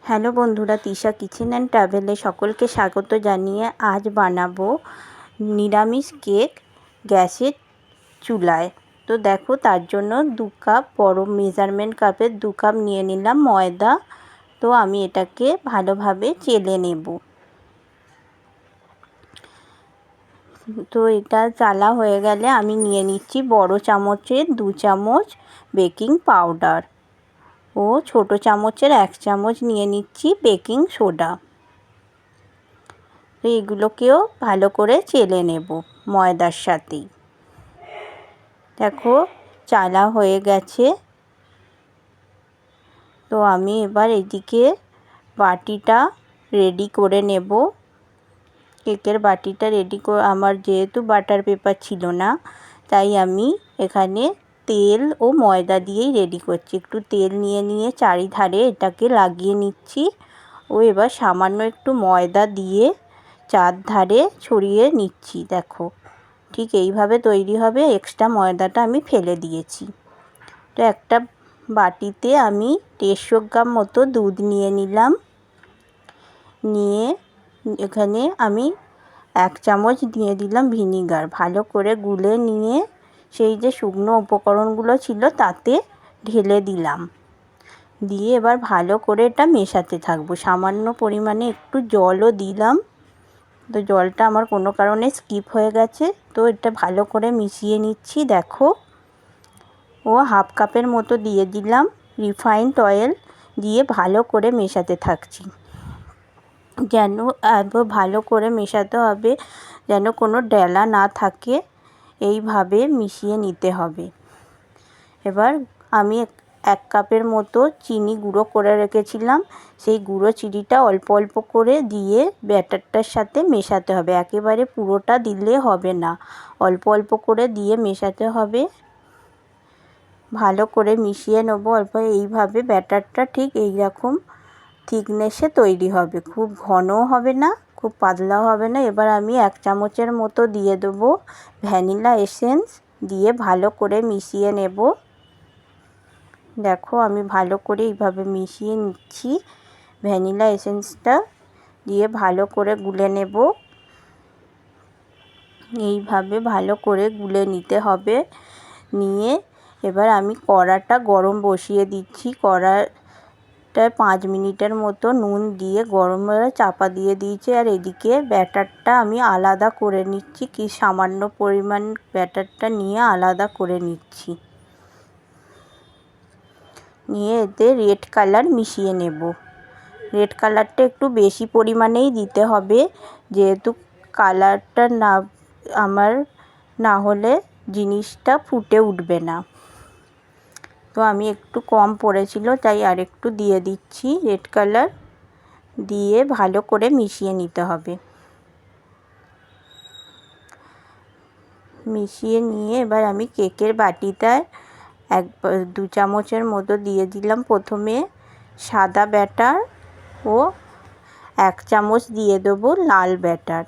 Hello বন্ধুরা, Trisha kitchen and ট্রাভেলে সকলকে স্বাগত জানিয়ে আজ বানাবো নিরামিষ কেক গ্যাসের চুলায়। তো দেখো, তার জন্য 2 কাপ বড় মেজারমেন্ট কাপের 2 কাপ নিয়ে নিলাম ময়দা। তো আমি এটাকে ভালোভাবে চেলে নেব। তো এটা চালা হয়ে গেলে আমি নিয়ে নিচ্ছি বড় চামচের 2 চামচ বেকিং পাউডার ও ছোট চামচের 1 চামচ নিয়ে নিচ্ছি বেকিং সোডা। তো এগুলোকেও ভালো করে চেলে নেব ময়দার সাথেই। দেখো, চালা হয়ে গেছে। তো আমি এবার এদিকে বাটিটা রেডি করে নেব। কেকের বাটিটা রেডি করে, আমার যেহেতু বাটার পেপার ছিল না, তাই আমি এখানে তেল ও ময়দা দিয়েই রেডি করছি। একটু তেল নিয়ে চারিধারে এটাকে লাগিয়ে নিচ্ছি ও এবার সামান্য একটু ময়দা দিয়ে চারধারে ছড়িয়ে নিচ্ছি। দেখো, ঠিক এইভাবে তৈরি হবে। এক্সট্রা ময়দাটা আমি ফেলে দিয়েছি। তো একটা বাটিতে আমি 150 গ্রাম মতো দুধ নিয়ে নিলাম। নিয়ে এখানে আমি 1 চামচ দিয়ে দিলাম ভিনিগার। ভালো করে গুলে নিয়ে সেই যে শুকনো উপকরণগুলো ছিল তাতে ঢেলে দিলাম। দিয়ে এবার ভালো করে এটা মেশাতে থাকবো। সামান্য পরিমাণে একটু জলও দিলাম। তো জলটা আমার কোনো কারণে স্কিপ হয়ে গেছে। তো এটা ভালো করে মিশিয়ে নিচ্ছি। দেখো, ও 1/2 কাপের মতো দিয়ে দিলাম রিফাইন্ড অয়েল। দিয়ে ভালো করে মেশাতে থাকছি। যেন ভালো করে মেশাতে হবে, যেন কোনো ডেলা না থাকে। এইভাবে মিশিয়ে নিতে হবে। এবার আমি 1 কাপের মতো চিনি গুঁড়ো করে রেখেছিলাম। সেই গুঁড়ো চিনিটা অল্প অল্প করে দিয়ে ব্যাটারটার সাথে মেশাতে হবে। একেবারে পুরোটা দিলে হবে না, অল্প অল্প করে দিয়ে মেশাতে হবে। ভালো করে মিশিয়ে নেব অল্প। এইভাবে ব্যাটারটা ঠিক এই রকম থিকনেসে তৈরি হবে। খুব ঘনও হবে না, খুব পাতলাও হবে না। এবার আমি 1 চামচের মতো দিয়ে দেবো ভ্যানিলা এসেন্স। দিয়ে ভালো করে মিশিয়ে নেব। দেখো, আমি ভালো করে এইভাবে মিশিয়ে নিচ্ছি। ভ্যানিলা এসেন্সটা দিয়ে ভালো করে গুলে নেব। এইভাবে ভালো করে গুলে নিতে হবে। নিয়ে এবার আমি কড়াটা গরম বসিয়ে দিচ্ছি। কড়াটায় 5 মিনিটের মতো নুন দিয়ে গরম হয়ে চাপা দিয়ে দিয়েছি। আর এদিকে ব্যাটারটা আমি আলাদা করে নিচ্ছি। সামান্য পরিমাণ ব্যাটারটা নিয়ে আলাদা করে নিচ্ছি। নিয়ে এতে রেড কালার মিশিয়ে নেব। রেড কালারটা একটু বেশি পরিমাণেই দিতে হবে, যেহেতু কালারটা আমার না হলে জিনিসটা ফুটে উঠবে না। তো আমি একটু কম পড়েছিল, তাই আর একটু দিয়ে দিচ্ছি রেড কালার। দিয়ে ভালো করে মিশিয়ে নিতে হবে। মিশিয়ে নিয়ে এবার আমি কেকের বাটিটায় 2 চামচের মতো দিয়ে দিলাম প্রথমে সাদা ব্যাটার ও 1 চামচ দিয়ে দেবো লাল ব্যাটার।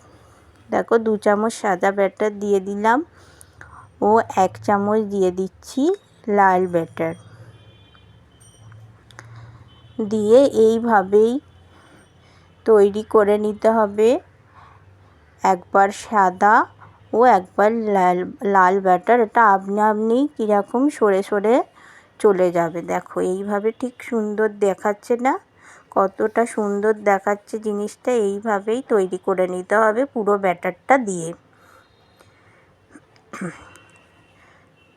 দেখো, 2 চামচ সাদা ব্যাটার দিয়ে দিলাম ও 1 চামচ দিয়ে দিচ্ছি লাল ব্যাটার। দিয়ে এইভাবেই তৈরি করে নিতে হবে। একবার সাদা ও একবার লাল ব্যাটার। এটা আপনি কীরকম সরে সরে চলে যাবে। দেখো, এইভাবে ঠিক সুন্দর দেখাচ্ছে না? কতটা সুন্দর দেখাচ্ছে জিনিসটা। এইভাবেই তৈরি করে নিতে হবে পুরো ব্যাটারটা দিয়ে।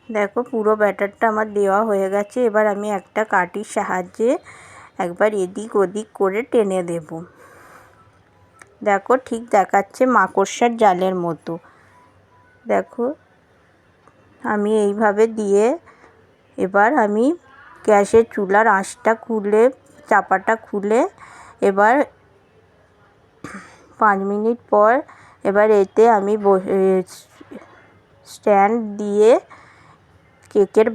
দেখো, পুরো ব্যাটারটা আমার দেওয়া হয়ে গেছে। এবার আমি একটা কাঠির সাহায্যে একবার এদিক ওদিক করে টেনে দেব। দেখো, ঠিক দেখাচ্ছে মাকড়সার জালের মতো। দেখো, আমি এইভাবে দিয়ে এবার আমি গ্যাসের চুলার আঁচটা খুলে, চাপাটা খুলে, এবার 5 মিনিট পর এবার এতে আমি স্ট্যান্ড দিয়ে কেকের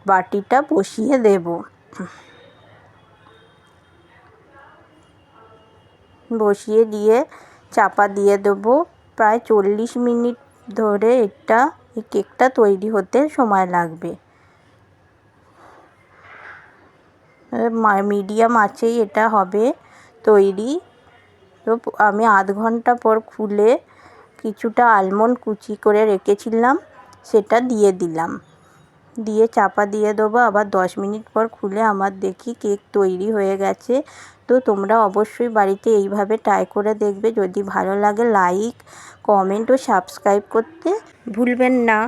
বাটিটা বসিয়ে দেব। বসিয়ে দিয়ে চাপা দিয়ে দেবো। প্রায় 40 মিনিট ধরে এই কেকটা তৈরি হতে সময় লাগবে। মিডিয়াম আঁচেই এটা হবে। তৈরি। তো আমি আধ ঘন্টা পর খুলে কিছুটা আলমন্ড কুচি করে রেখেছিলাম সেটা দিয়ে দিলাম, দিয়ে চাপা দিয়ে দেবো। আবার 10 মিনিট পর খুলে আমার দেখি কেক তৈরি হয়ে গেছে। তো তোমরা অবশ্যই বাড়িতে এইভাবে ট্রাই করে দেখবে। যদি ভালো লাগে লাইক, কমেন্ট ও সাবস্ক্রাইব করতে ভুলবেন না।